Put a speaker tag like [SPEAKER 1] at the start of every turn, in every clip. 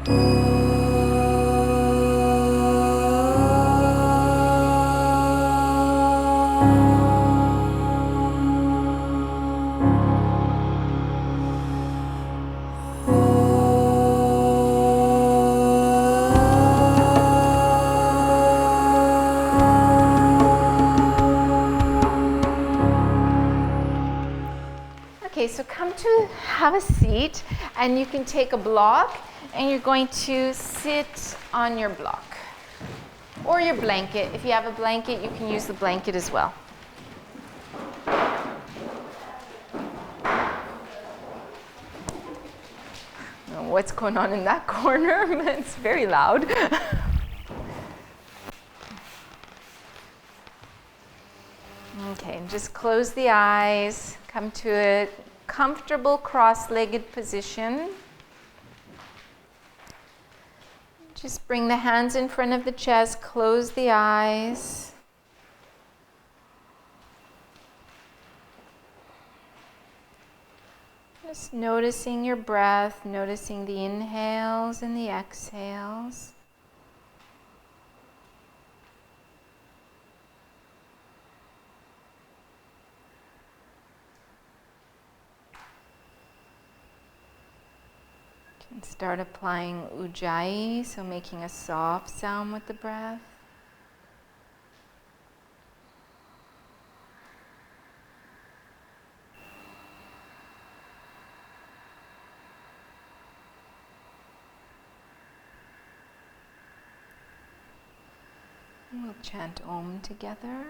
[SPEAKER 1] Okay, so come to have a seat, and you can take a block and you're going to sit on your block or your blanket. If you have a blanket, you can use the blanket as well. What's going on in that corner? It's very loud. Okay, and just close the eyes. Come to a comfortable cross-legged position. Just bring the hands in front of the chest, close the eyes. Just noticing your breath, noticing the inhales and the exhales. You can start applying ujjayi, so making a soft sound with the breath. We'll chant Om together.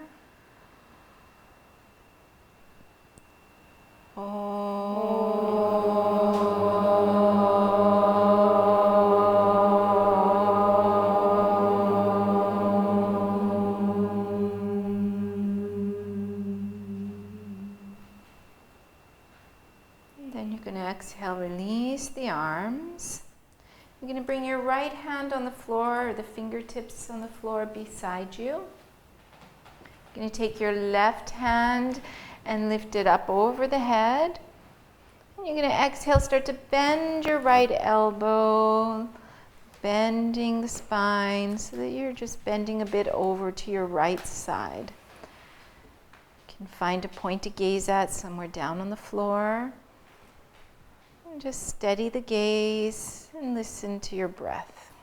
[SPEAKER 1] Then you're going to exhale, release the arms. You're going to bring your right hand on the floor, or the fingertips on the floor beside you. You're going to take your left hand and lift it up over the head. And you're going to exhale, start to bend your right elbow, bending the spine so that you're just bending a bit over to your right side. You can find a point to gaze at somewhere down on the floor. And just steady the gaze and listen to your breath.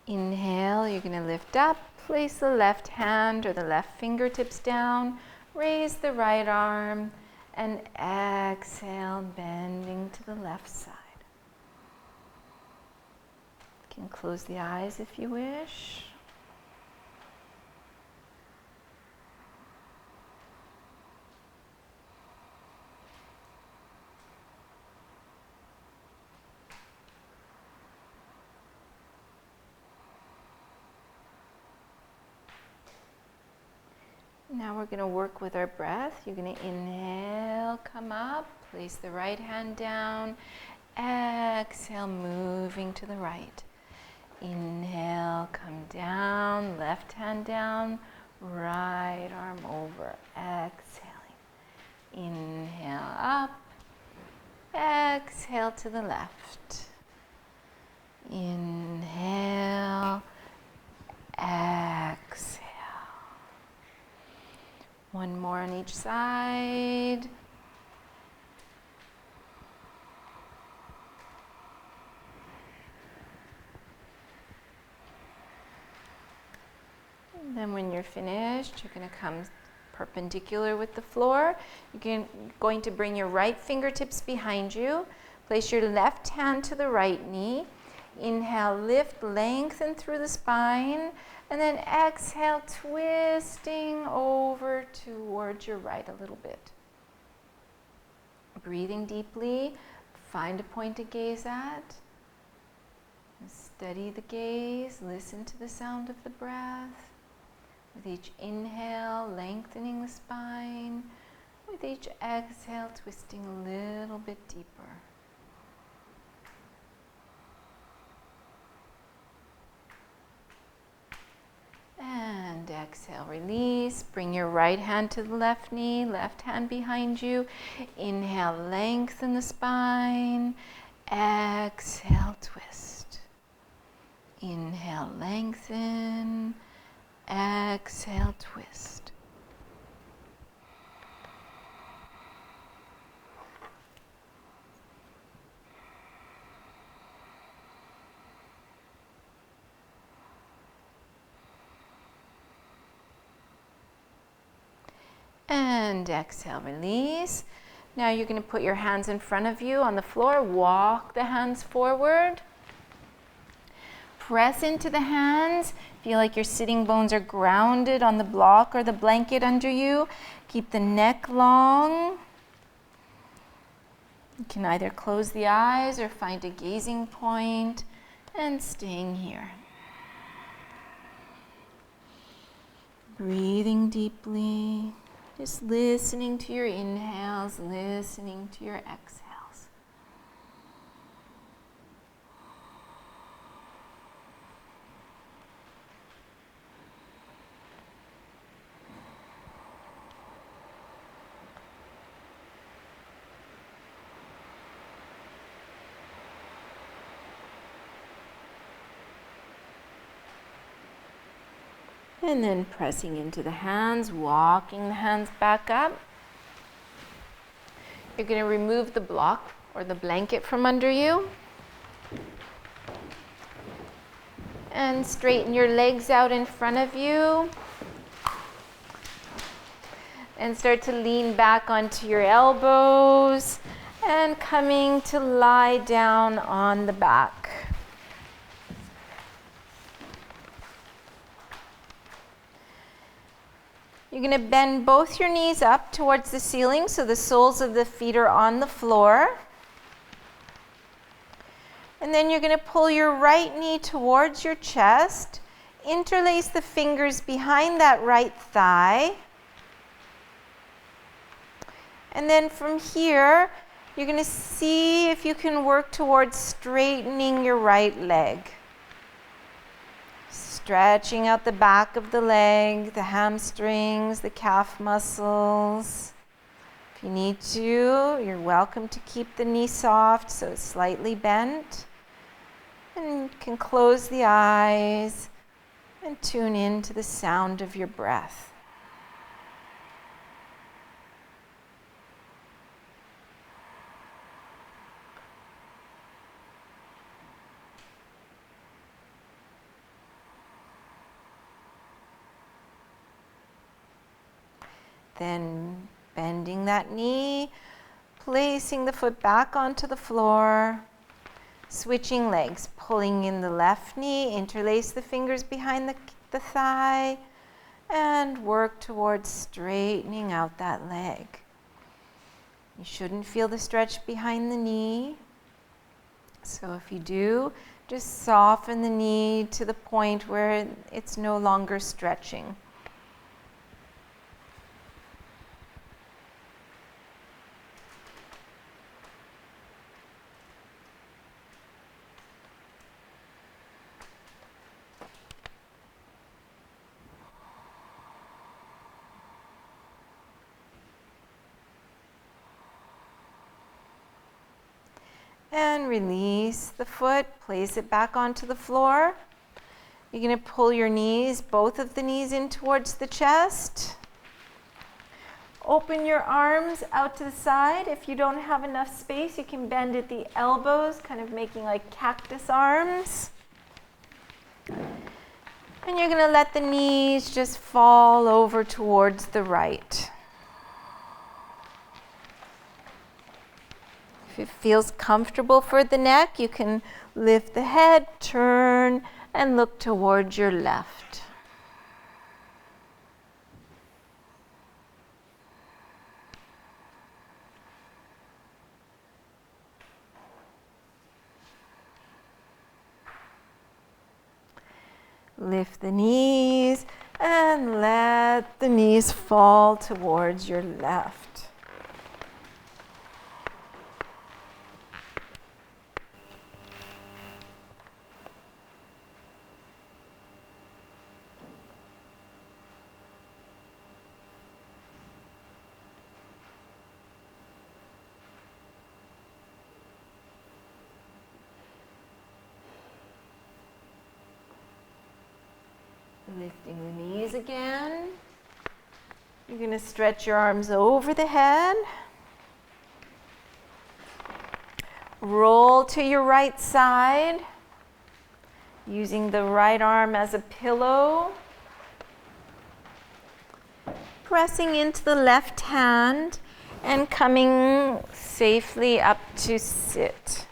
[SPEAKER 1] Inhale, you're going to lift up, place the left hand or the left fingertips down, raise the right arm, and exhale, bending to the left side. You can close the eyes if you wish. Now we're going to work with our breath. You're going to inhale, come up, place the right hand down, exhale, moving to the right. Inhale, come down, left hand down, right arm over, exhaling. Inhale up, exhale to the left. Inhale, exhale. One more on each side. And then when you're finished, you're going to come perpendicular with the floor. You're going to bring your right fingertips behind you. Place your left hand to the right knee. Inhale, lift, lengthen through the spine. And then exhale, twisting over towards your right a little bit. Breathing deeply, find a point to gaze at. Steady the gaze, listen to the sound of the breath. With each inhale, lengthening the spine. With each exhale, twisting a little bit deeper. And exhale. exhale, release. Bring your right hand to the left knee, left hand behind you. Inhale, lengthen the spine. Exhale, twist. Inhale, lengthen. Exhale, twist. And exhale, release. Now you're going to put your hands in front of you on the floor. Walk the hands forward. Press into the hands. Feel like your sitting bones are grounded on the block or the blanket under you. Keep the neck long. You can either close the eyes or find a gazing point and staying here. Breathing deeply. Just listening to your inhales, listening to your exhales. And then pressing into the hands, walking the hands back up. You're going to remove the block or the blanket from under you. And straighten your legs out in front of you. And start to lean back onto your elbows. And coming to lie down on the back. You're going to bend both your knees up towards the ceiling so the soles of the feet are on the floor. And then you're going to pull your right knee towards your chest. Interlace the fingers behind that right thigh. And then from here, you're going to see if you can work towards straightening your right leg. Stretching out the back of the leg, the hamstrings, the calf muscles. If you need to, you're welcome to keep the knee soft so it's slightly bent. And you can close the eyes and tune in to the sound of your breath. Then bending that knee, placing the foot back onto the floor, switching legs, pulling in the left knee, interlace the fingers behind the thigh, and work towards straightening out that leg. You shouldn't feel the stretch behind the knee. So if you do, just soften the knee to the point where it's no longer stretching. And release the foot, place it back onto the floor. You're going to pull your knees, both of the knees in towards the chest. Open your arms out to the side. If you don't have enough space, you can bend at the elbows, kind of making like cactus arms. And you're going to let the knees just fall over towards the right. If it feels comfortable for the neck, you can lift the head, turn, and look towards your left. Lift the knees and let the knees fall towards your left. Lifting the knees again. You're going to stretch your arms over the head. Roll to your right side, using the right arm as a pillow. Pressing into the left hand and coming safely up to sit.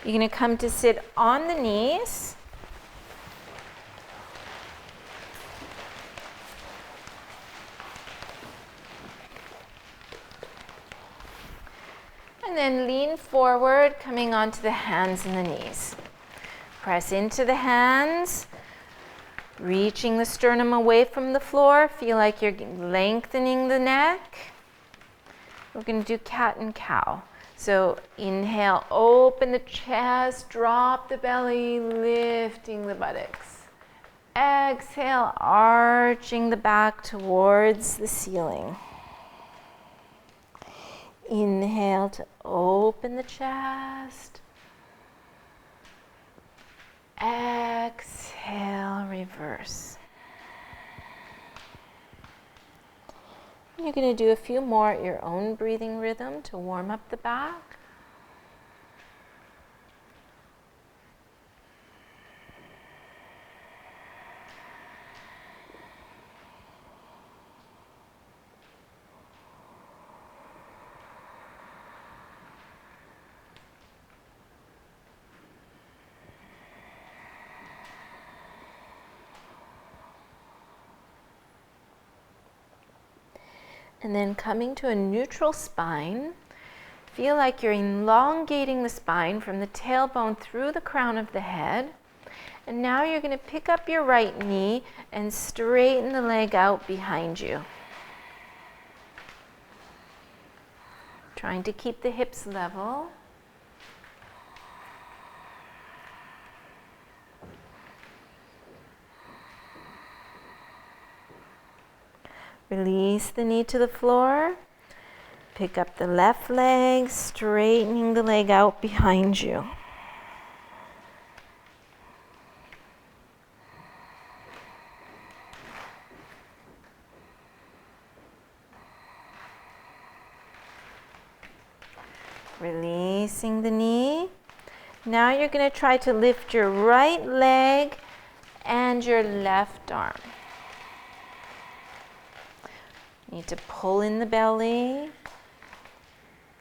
[SPEAKER 1] You're going to come to sit on the knees. And then lean forward, coming onto the hands and the knees. Press into the hands, reaching the sternum away from the floor. Feel like you're lengthening the neck. We're going to do cat and cow. So inhale, open the chest, drop the belly, lifting the buttocks. Exhale, arching the back towards the ceiling. Inhale to open the chest. Exhale, reverse. You're going to do a few more at your own breathing rhythm to warm up the back. And then coming to a neutral spine, feel like you're elongating the spine from the tailbone through the crown of the head. And now you're going to pick up your right knee and straighten the leg out behind you. Trying to keep the hips level. Release the knee to the floor. Pick up the left leg, straightening the leg out behind you. Releasing the knee. Now you're going to try to lift your right leg and your left arm. You need to pull in the belly.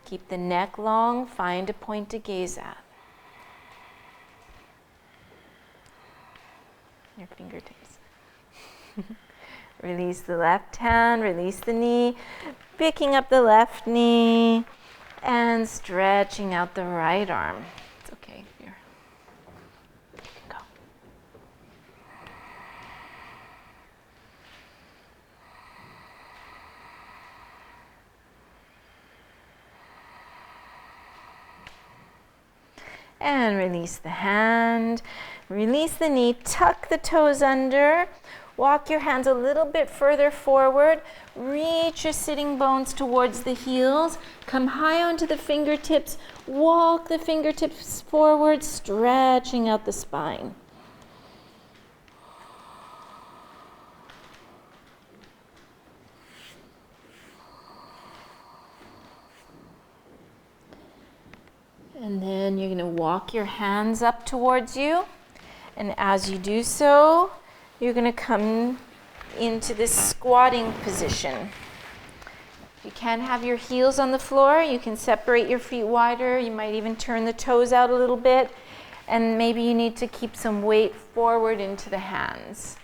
[SPEAKER 1] Keep the neck long. Find a point to gaze at. Your fingertips. Release the left hand. Release the knee. Picking up the left knee. And stretching out the right arm. It's okay. Here. You can go. And release the hand, release the knee, tuck the toes under, walk your hands a little bit further forward, reach your sitting bones towards the heels, come high onto the fingertips, walk the fingertips forward, stretching out the spine. And then you're going to walk your hands up towards you. And as you do so, you're going to come into this squatting position. You can have your heels on the floor. You can separate your feet wider. You might even turn the toes out a little bit. And maybe you need to keep some weight forward into the hands.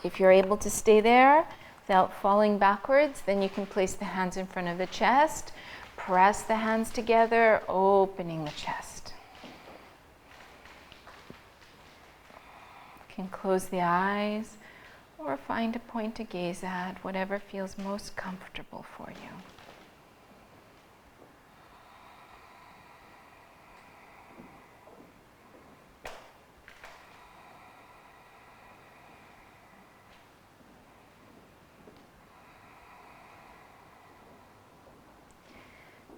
[SPEAKER 1] If you're able to stay there without falling backwards, then you can place the hands in front of the chest. Press the hands together, opening the chest. You can close the eyes or find a point to gaze at, whatever feels most comfortable for you.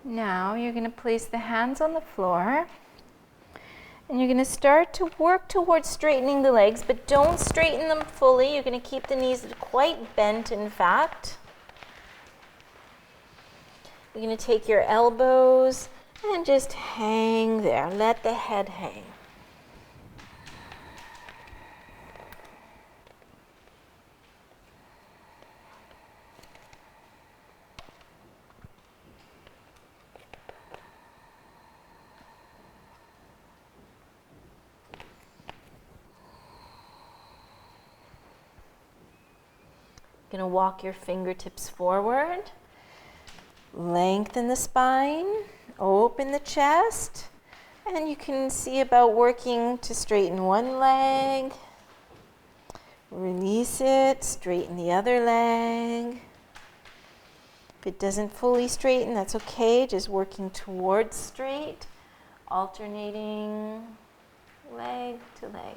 [SPEAKER 1] Now you're going to place the hands on the floor And you're going to start to work towards straightening the legs, but don't straighten them fully. You're going to keep the knees quite bent, in fact. You're going to take your elbows and just hang there. Let the head hang. Going to walk your fingertips forward, lengthen the spine, open the chest, and you can see about working to straighten one leg, release it, straighten the other leg. If it doesn't fully straighten, that's okay, just working towards straight, alternating leg to leg.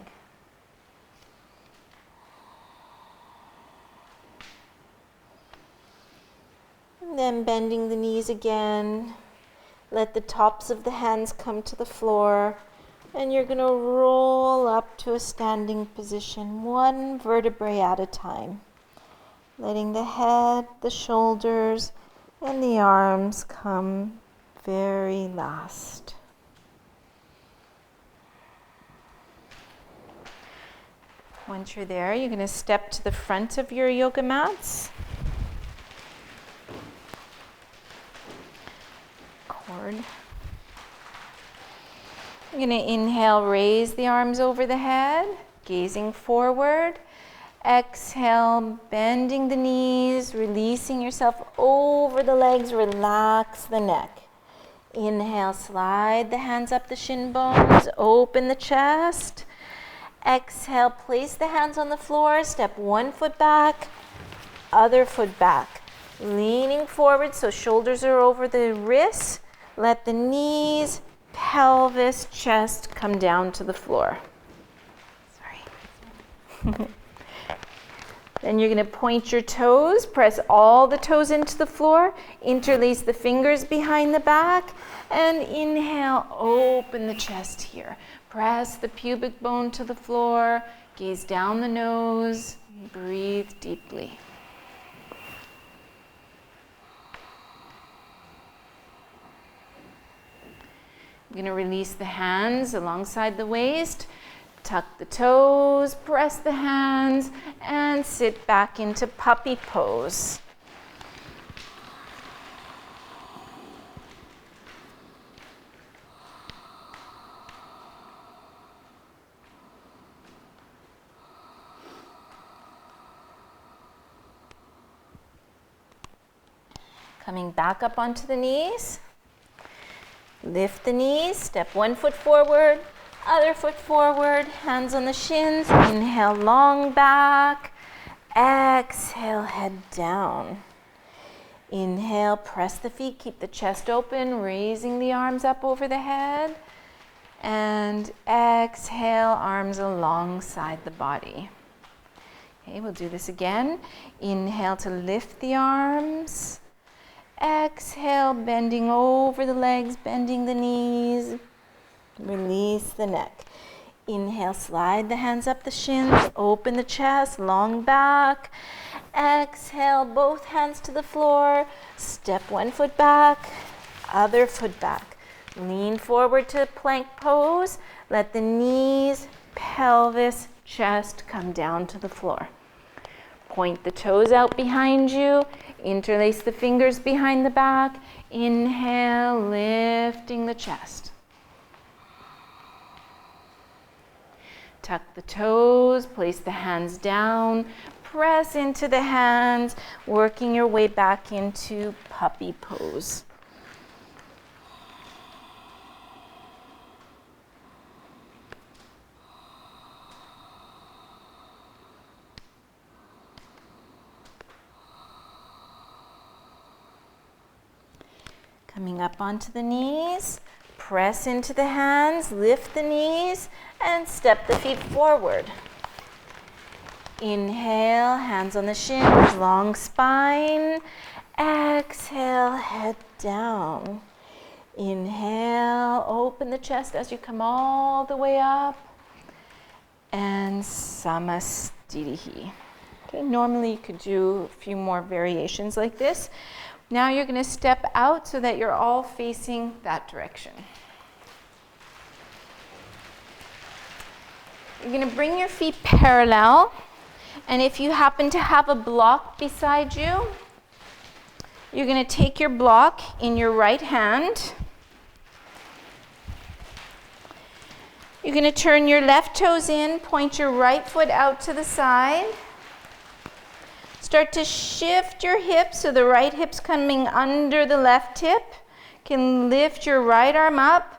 [SPEAKER 1] And then bending the knees again. Let the tops of the hands come to the floor. And you're going to roll up to a standing position, one vertebrae at a time. Letting the head, the shoulders, and the arms come very last. Once you're there, you're going to step to the front of your yoga mats. You're going to inhale, raise the arms over the head, gazing forward. Exhale, bending the knees, releasing yourself over the legs, relax the neck. Inhale, slide the hands up the shin bones, open the chest. Exhale, place the hands on the floor, step one foot back, other foot back. Leaning forward so shoulders are over the wrists. Let the knees, pelvis, chest come down to the floor. Sorry. Then you're going to point your toes, press all the toes into the floor, interlace the fingers behind the back, and inhale, open the chest here. Press the pubic bone to the floor, gaze down the nose, breathe deeply. I'm going to release the hands alongside the waist, tuck the toes, press the hands, and sit back into puppy pose. Coming back up onto the knees. Lift the knees, step one foot forward, other foot forward, hands on the shins. Inhale, long back. Exhale, head down. Inhale, press the feet, keep the chest open, raising the arms up over the head. And exhale, arms alongside the body. Okay, we'll do this again. Inhale to lift the arms. Exhale, bending over the legs, bending the knees. Release the neck. Inhale, slide the hands up the shins, open the chest, long back. Exhale, both hands to the floor. Step one foot back, other foot back. Lean forward to plank pose. Let the knees, pelvis, chest come down to the floor. Point the toes out behind you. Interlace the fingers behind the back. Inhale, lifting the chest. Tuck the toes, place the hands down, press into the hands, working your way back into puppy pose. Coming up onto the knees, press into the hands, lift the knees, and step the feet forward. Inhale, hands on the shins, long spine. Exhale, head down. Inhale, open the chest as you come all the way up. And Samastitihi. Okay, normally you could do a few more variations like this. Now you're going to step out so that you're all facing that direction. You're going to bring your feet parallel, and if you happen to have a block beside you, you're going to take your block in your right hand. You're going to turn your left toes in, point your right foot out to the side. Start to shift your hips so the right hip's coming under the left hip. You can lift your right arm up.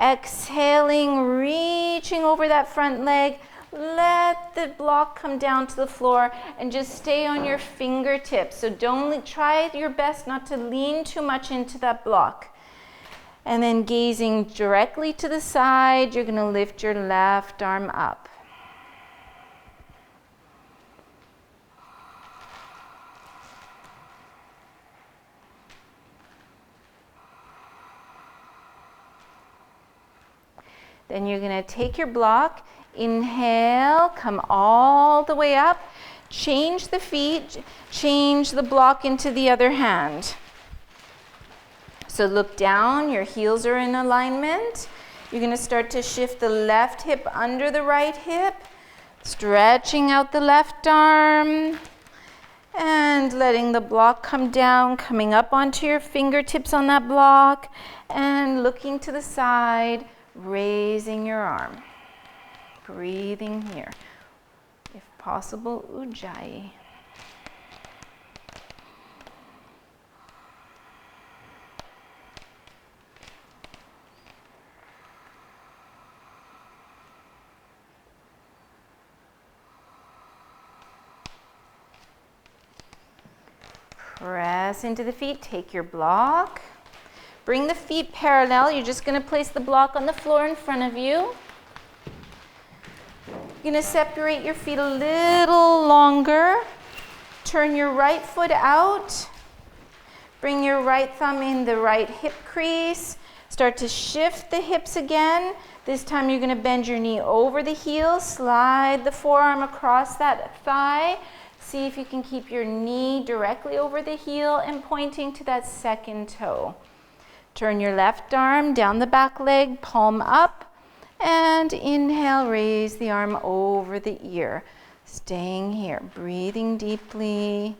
[SPEAKER 1] Exhaling, reaching over that front leg. Let the block come down to the floor and just stay on your fingertips. So try your best not to lean too much into that block. And then gazing directly to the side, you're going to lift your left arm up. Then you're going to take your block, inhale, come all the way up, change the feet, change the block into the other hand. So look down, your heels are in alignment. You're going to start to shift the left hip under the right hip, stretching out the left arm, and letting the block come down, coming up onto your fingertips on that block, and looking to the side, raising your arm. Breathing here. If possible, Ujjayi. Press into the feet, take your block. Bring the feet parallel. You're just going to place the block on the floor in front of you. You're going to separate your feet a little longer. Turn your right foot out. Bring your right thumb in the right hip crease. Start to shift the hips again. This time you're going to bend your knee over the heel. Slide the forearm across that thigh. See if you can keep your knee directly over the heel and pointing to that second toe. Turn your left arm down the back leg, palm up, and inhale, raise the arm over the ear. Staying here, breathing deeply,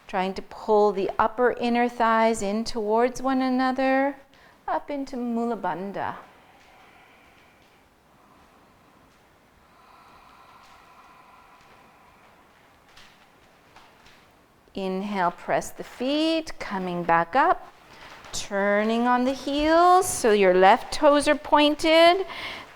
[SPEAKER 1] trying to pull the upper inner thighs in towards one another, up into Mula Bandha. Inhale, press the feet, coming back up, turning on the heels so your left toes are pointed.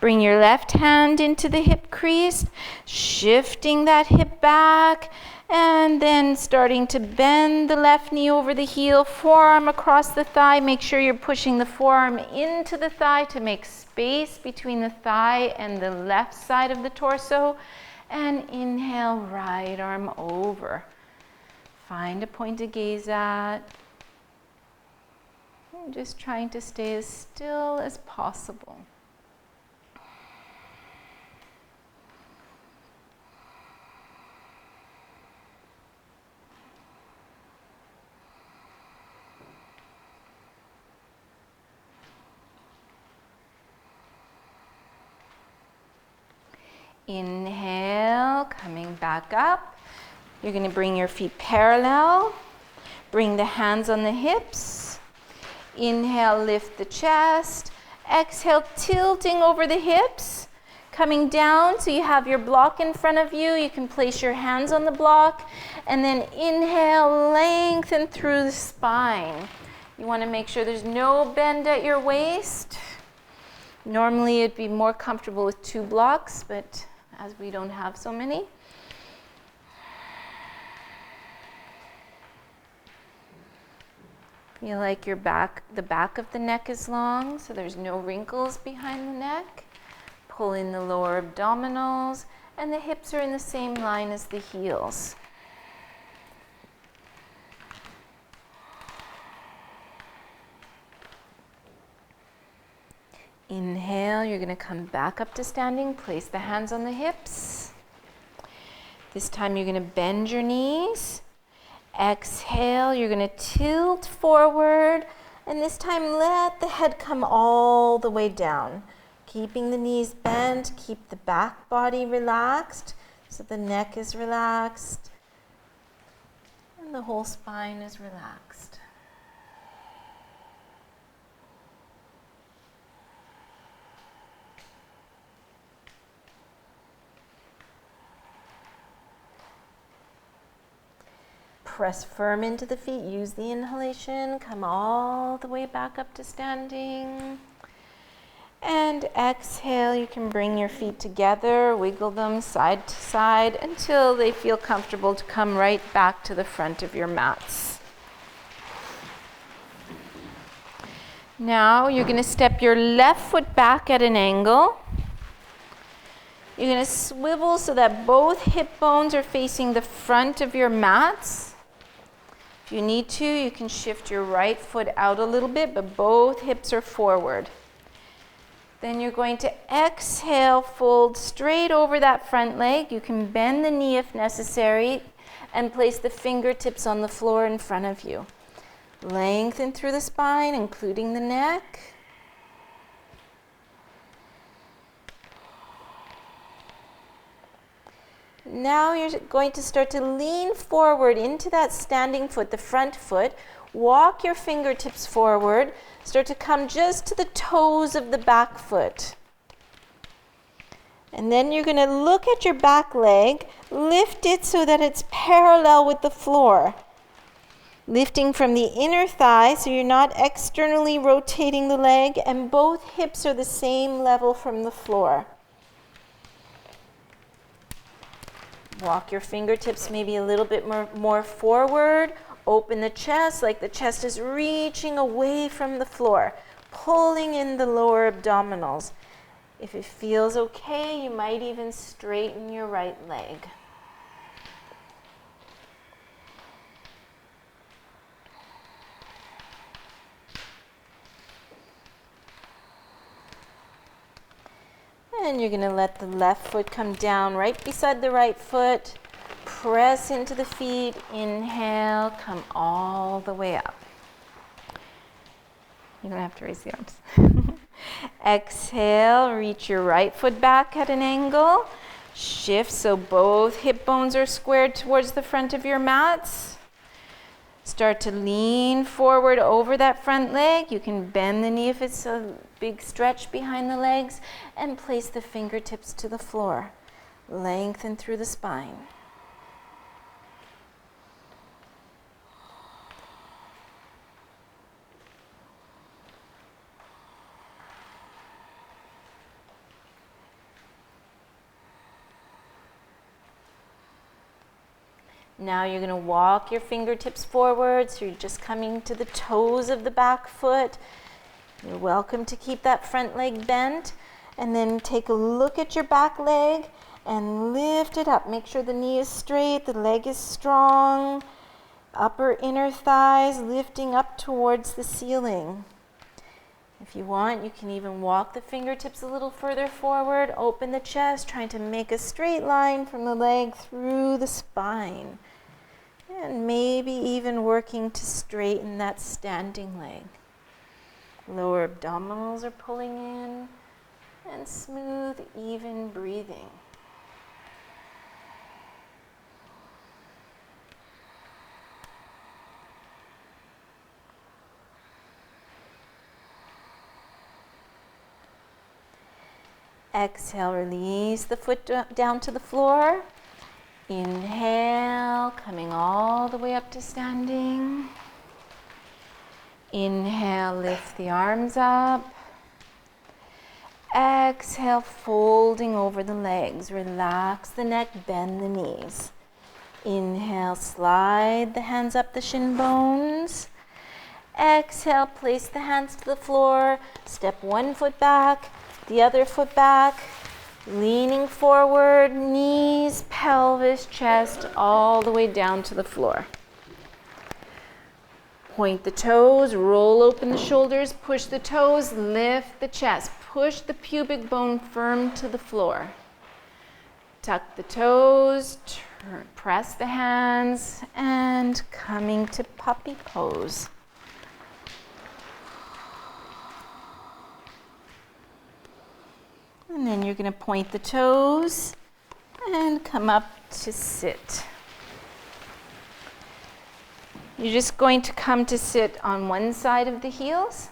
[SPEAKER 1] Bring your left hand into the hip crease, shifting that hip back, and then starting to bend the left knee over the heel, forearm across the thigh. Make sure you're pushing the forearm into the thigh to make space between the thigh and the left side of the torso. And inhale, right arm over. Find a point to gaze at. I'm just trying to stay as still as possible. Inhale, coming back up. You're going to bring your feet parallel. Bring the hands on the hips. Inhale, lift the chest. Exhale, tilting over the hips. Coming down so you have your block in front of you. You can place your hands on the block. And then inhale, lengthen through the spine. You want to make sure there's no bend at your waist. Normally it'd be more comfortable with 2 blocks, but as we don't have so many. Feel like the back of the neck is long, so there's no wrinkles behind the neck. Pull in the lower abdominals, and the hips are in the same line as the heels. Inhale, you're going to come back up to standing. Place the hands on the hips. This time you're going to bend your knees. Exhale, you're going to tilt forward. And this time let the head come all the way down. Keeping the knees bent, keep the back body relaxed so the neck is relaxed and the whole spine is relaxed. Press firm into the feet, use the inhalation, come all the way back up to standing. And exhale, you can bring your feet together, wiggle them side to side until they feel comfortable to come right back to the front of your mats. Now you're going to step your left foot back at an angle. You're going to swivel so that both hip bones are facing the front of your mats. If you need to, you can shift your right foot out a little bit, but both hips are forward. Then you're going to exhale, fold straight over that front leg. You can bend the knee if necessary and place the fingertips on the floor in front of you. Lengthen through the spine, including the neck. Now you're going to start to lean forward into that standing foot, the front foot. Walk your fingertips forward. Start to come just to the toes of the back foot. And then you're going to look at your back leg. Lift it so that it's parallel with the floor. Lifting from the inner thigh so you're not externally rotating the leg, and both hips are the same level from the floor. Walk your fingertips maybe a little bit more forward. Open the chest like the chest is reaching away from the floor, pulling in the lower abdominals. If it feels okay, you might even straighten your right leg. And you're going to let the left foot come down right beside the right foot. Press into the feet. Inhale, come all the way up. You don't have to raise the arms. Exhale, reach your right foot back at an angle. Shift so both hip bones are squared towards the front of your mats. Start to lean forward over that front leg. You can bend the knee if it's a big stretch behind the legs, and place the fingertips to the floor. Lengthen through the spine. Now you're going to walk your fingertips forward, so you're just coming to the toes of the back foot. You're welcome to keep that front leg bent, and then take a look at your back leg and lift it up. Make sure the knee is straight, the leg is strong, upper inner thighs lifting up towards the ceiling. If you want, you can even walk the fingertips a little further forward, open the chest, trying to make a straight line from the leg through the spine. And maybe even working to straighten that standing leg. Lower abdominals are pulling in, and smooth, even breathing. Exhale, release the foot down to the floor. Inhale, coming all the way up to standing. Inhale, lift the arms up. Exhale, folding over the legs. Relax the neck, bend the knees. Inhale, slide the hands up the shin bones. Exhale, place the hands to the floor. Step one foot back, the other foot back. Leaning forward, knees, pelvis, chest, all the way down to the floor. Point the toes, roll open the shoulders, push the toes, lift the chest. push the pubic bone firm to the floor. Tuck the toes, press the hands, and coming to puppy pose. And then you're going to point the toes and come up to sit. You're just going to come to sit on one side of the heels.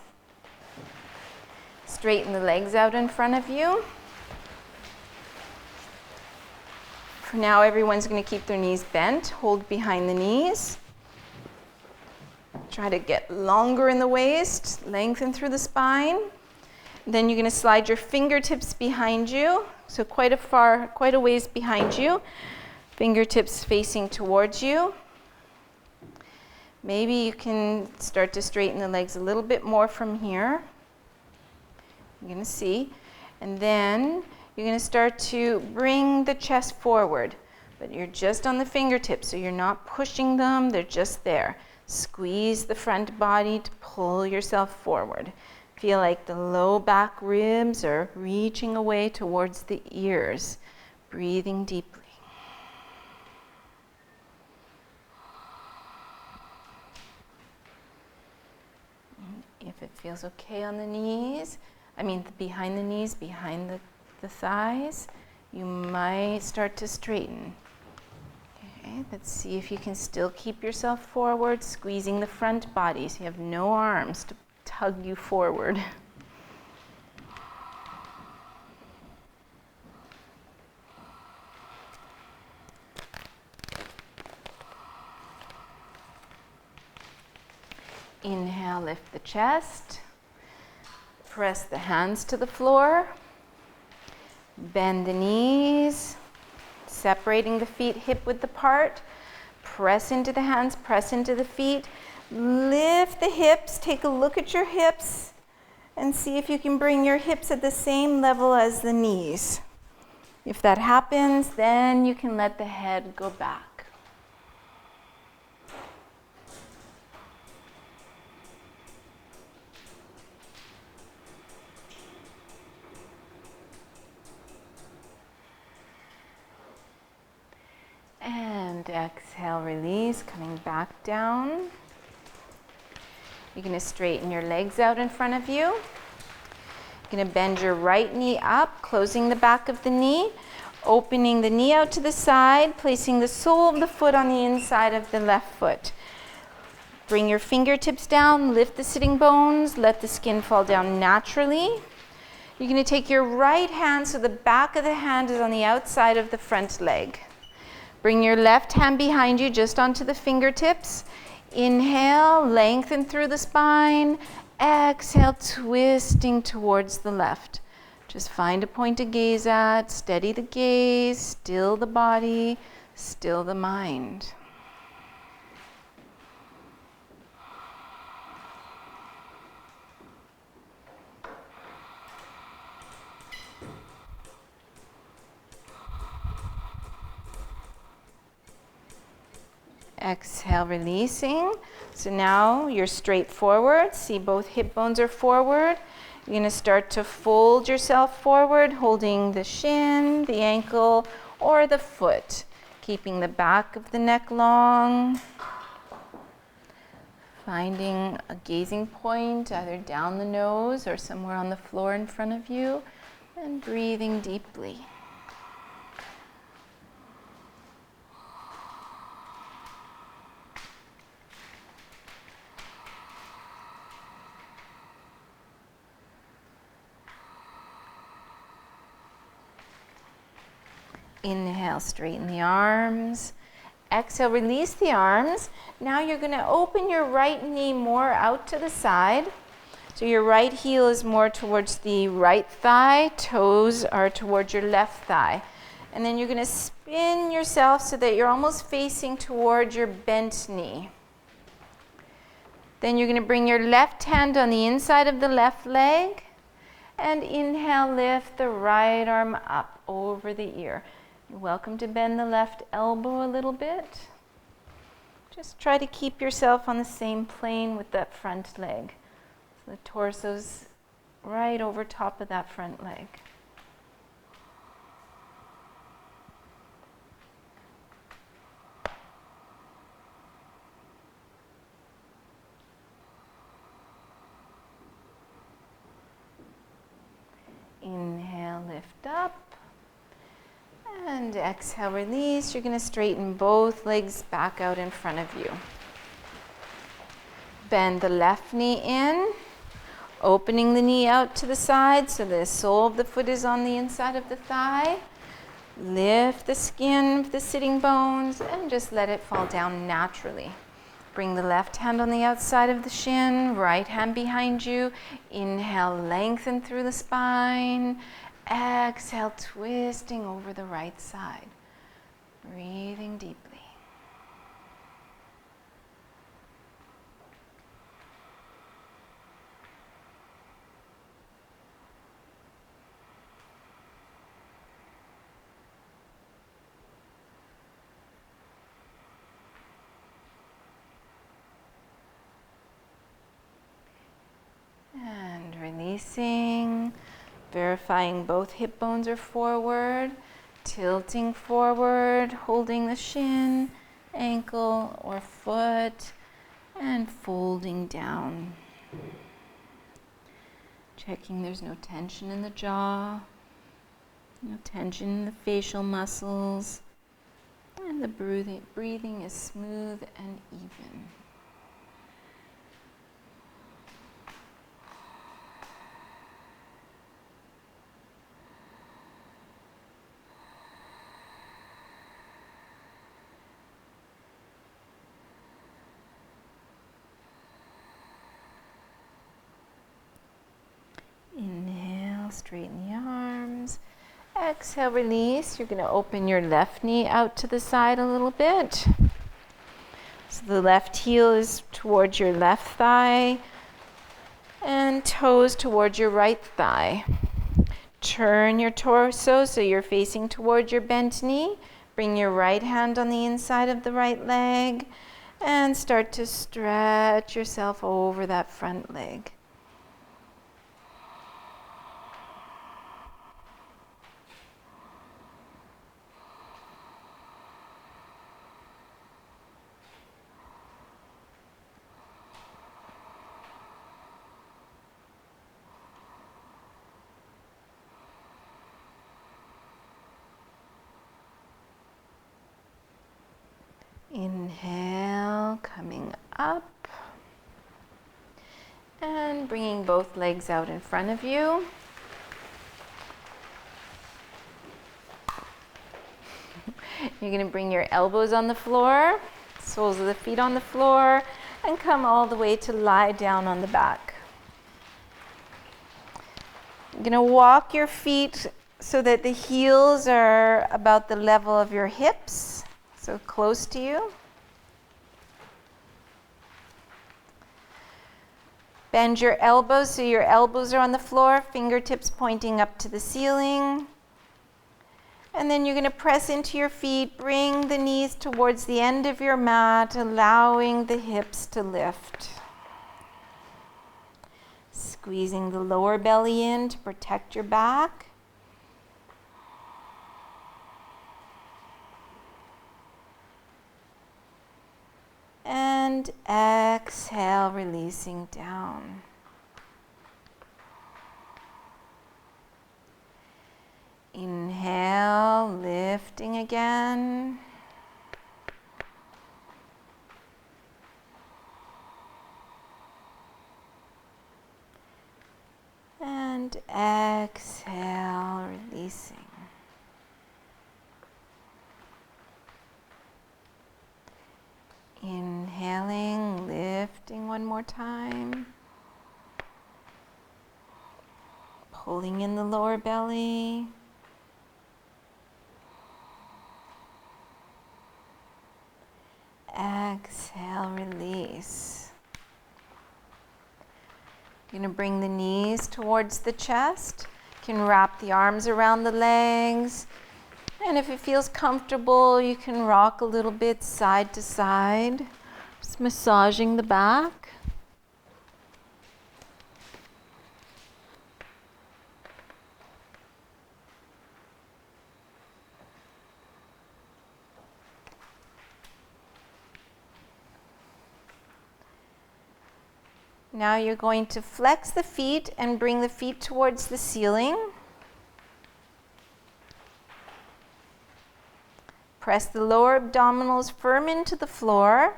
[SPEAKER 1] Straighten the legs out in front of you. For now, everyone's going to keep their knees bent. Hold behind the knees. Try to get longer in the waist. Lengthen through the spine. Then you're going to slide your fingertips behind you. So quite a ways behind you. Fingertips facing towards you. Maybe you can start to straighten the legs a little bit more from here. You're going to see. And then you're going to start to bring the chest forward, but you're just on the fingertips, so you're not pushing them, they're just there. Squeeze the front body to pull yourself forward. Feel like the low back ribs are reaching away towards the ears. Breathing deeply. If it feels okay on the knees, behind the knees, behind the thighs, you might start to straighten. Okay, let's see if you can still keep yourself forward, squeezing the front body so you have no arms to tug you forward. Inhale, lift the chest. Press the hands to the floor. Bend the knees, separating the feet hip width apart. Press into the hands, press into the feet. Lift the hips, take a look at your hips and see if you can bring your hips at the same level as the knees. If that happens, then you can let the head go back. And exhale, release, coming back down. You're going to straighten your legs out in front of you. You're going to bend your right knee up, closing the back of the knee, opening the knee out to the side, placing the sole of the foot on the inside of the left foot. Bring your fingertips down, lift the sitting bones, let the skin fall down naturally. You're going to take your right hand so the back of the hand is on the outside of the front leg. Bring your left hand behind you just onto the fingertips. Inhale, lengthen through the spine. Exhale, twisting towards the left. Just find a point to gaze at. Steady the gaze, still the body, still the mind. Exhale, releasing. So now you're straight forward. See, both hip bones are forward. You're going to start to fold yourself forward, holding the shin, the ankle, or the foot. Keeping the back of the neck long. Finding a gazing point, either down the nose or somewhere on the floor in front of you. And breathing deeply. Inhale, straighten the arms. Exhale, release the arms. Now you're going to open your right knee more out to the side. So your right heel is more towards the right thigh. Toes are towards your left thigh. And then you're going to spin yourself so that you're almost facing towards your bent knee. Then you're going to bring your left hand on the inside of the left leg. And inhale, lift the right arm up over the ear. You're welcome to bend the left elbow a little bit. Just try to keep yourself on the same plane with that front leg. So the torso's right over top of that front leg. Inhale, lift up. And exhale, release. You're going to straighten both legs back out in front of you. Bend the left knee in, opening the knee out to the side so the sole of the foot is on the inside of the thigh. Lift the skin of the sitting bones and just let it fall down naturally. Bring the left hand on the outside of the shin, right hand behind you. Inhale, lengthen through the spine. Exhale, twisting over the right side. Breathing deeply. And releasing, verifying both hip bones are forward, tilting forward, holding the shin, ankle, or foot, and folding down. Checking there's no tension in the jaw, no tension in the facial muscles, and the breathing is smooth and even. Inhale, straighten the arms. Exhale, release. You're going to open your left knee out to the side a little bit. So the left heel is towards your left thigh and toes towards your right thigh. Turn your torso so you're facing towards your bent knee. Bring your right hand on the inside of the right leg and start to stretch yourself over that front leg. Inhale, coming up, and bringing both legs out in front of you. You're going to bring your elbows on the floor, soles of the feet on the floor, and come all the way to lie down on the back. You're going to walk your feet so that the heels are about the level of your hips. So close to you. Bend your elbows so your elbows are on the floor, fingertips pointing up to the ceiling. And then you're going to press into your feet, bring the knees towards the end of your mat, allowing the hips to lift. Squeezing the lower belly in to protect your back. And exhale, releasing down. Inhale, lifting again. And exhale, releasing. Inhaling, lifting one more time. Pulling in the lower belly. Exhale, release. You're going to bring the knees towards the chest. You can wrap the arms around the legs. And if it feels comfortable, you can rock a little bit side to side, just massaging the back. Now you're going to flex the feet and bring the feet towards the ceiling. Press the lower abdominals firm into the floor.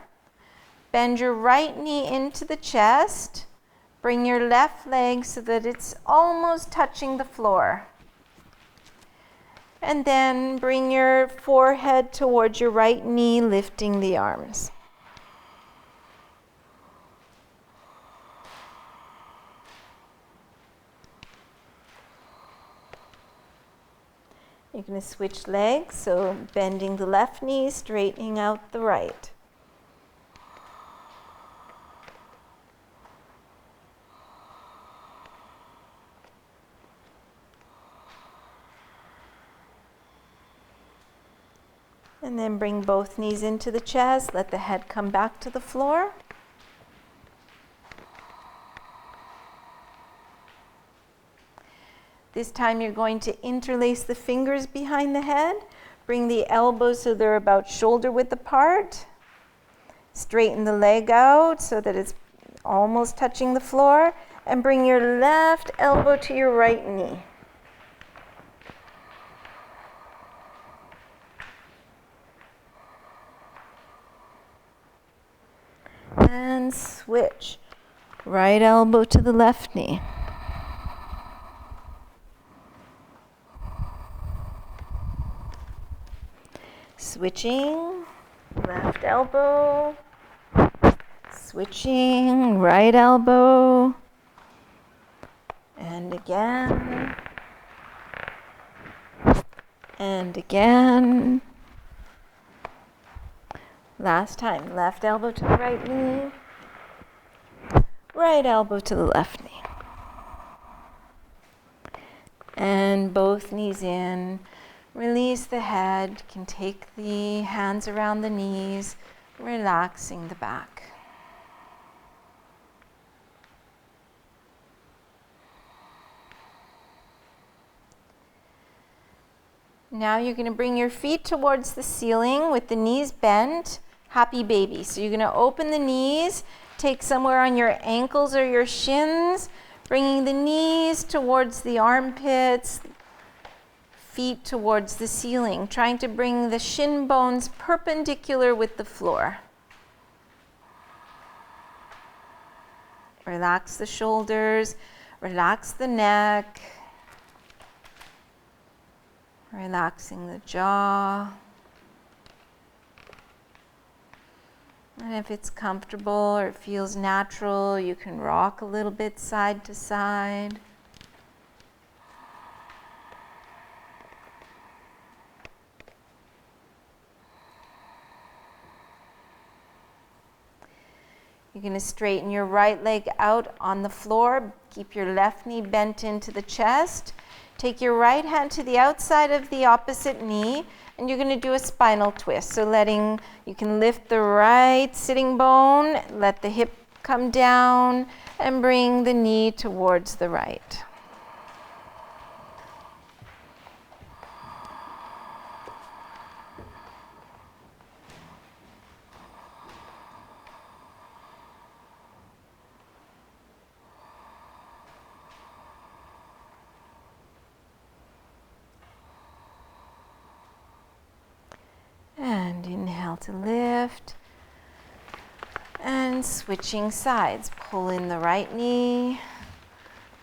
[SPEAKER 1] Bend your right knee into the chest. Bring your left leg so that it's almost touching the floor. And then bring your forehead towards your right knee, lifting the arms. You're going to switch legs, so bending the left knee, straightening out the right. And then bring both knees into the chest, let the head come back to the floor. This time you're going to interlace the fingers behind the head. Bring the elbows so they're about shoulder width apart. Straighten the leg out so that it's almost touching the floor. And bring your left elbow to your right knee. And switch. Right elbow to the left knee. Switching, left elbow, switching, right elbow, and again, and again. Last time, left elbow to the right knee, right elbow to the left knee. And both knees in. Release the head. You can take the hands around the knees, relaxing the back. Now you're going to bring your feet towards the ceiling with the knees bent. Happy baby. So you're going to open the knees, take somewhere on your ankles or your shins, bringing the knees towards the armpits, feet towards the ceiling, trying to bring the shin bones perpendicular with the floor. Relax the shoulders, relax the neck, relaxing the jaw. And if it's comfortable or it feels natural, you can rock a little bit side to side. You're going to straighten your right leg out on the floor. Keep your left knee bent into the chest. Take your right hand to the outside of the opposite knee, and you're going to do a spinal twist. So you can lift the right sitting bone, let the hip come down, and bring the knee towards the right. And inhale to lift. And switching sides. Pull in the right knee.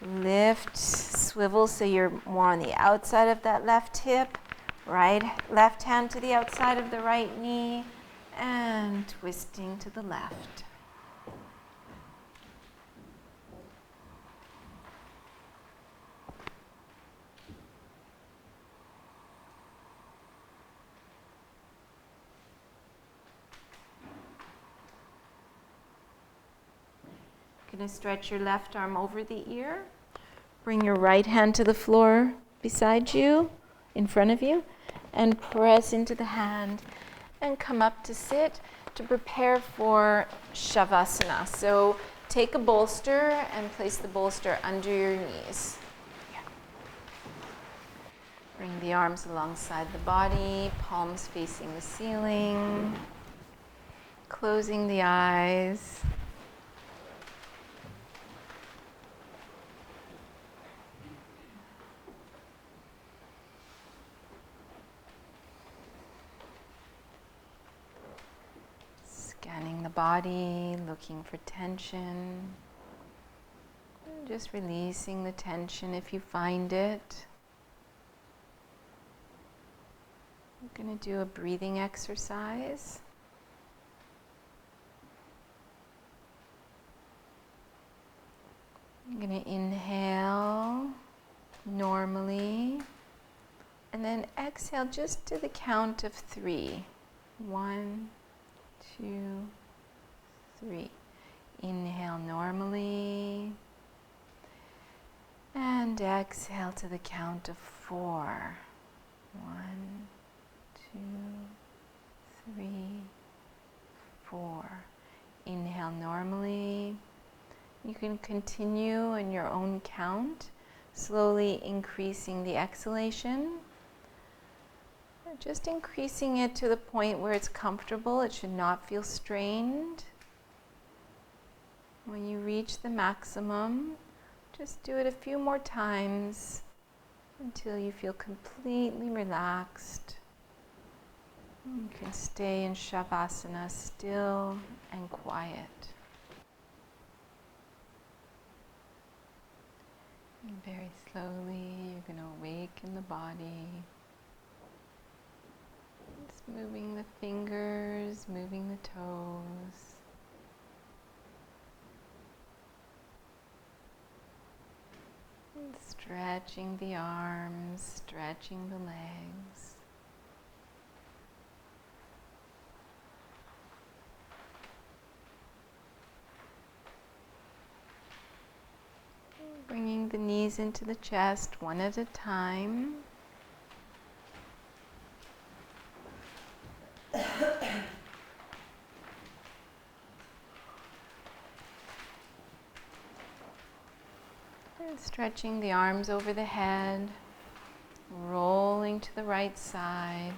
[SPEAKER 1] Lift, swivel so you're more on the outside of that left hip. Left hand to the outside of the right knee. And twisting to the left. Going to stretch your left arm over the ear. Bring your right hand to the floor beside you, in front of you, and press into the hand and come up to sit to prepare for Shavasana. So take a bolster and place the bolster under your knees. Bring the arms alongside the body, palms facing the ceiling, closing the eyes. body, looking for tension. Just releasing the tension if you find it. I'm going to do a breathing exercise. I'm going to inhale normally and then exhale just to the count of 3. 1, 2, 3. Inhale normally and exhale to the count of 4. 1, 2, 3, 4. Inhale normally. You can continue in your own count, slowly increasing the exhalation. Just increasing it to the point where it's comfortable. It should not feel strained. When you reach the maximum, just do it a few more times until you feel completely relaxed. You can stay in Shavasana still and quiet. And very slowly, you're going to awaken the body. Just moving the fingers, moving the toes. And stretching the arms, stretching the legs. Bringing the knees into the chest one at a time. And stretching the arms over the head, rolling to the right side.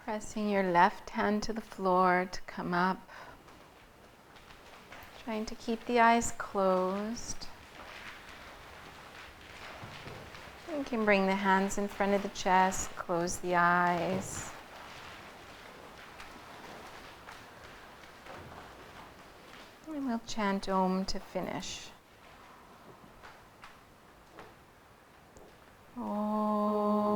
[SPEAKER 1] Pressing your left hand to the floor to come up. Trying to keep the eyes closed. You can bring the hands in front of the chest, close the eyes. And we'll chant Om to finish. Om.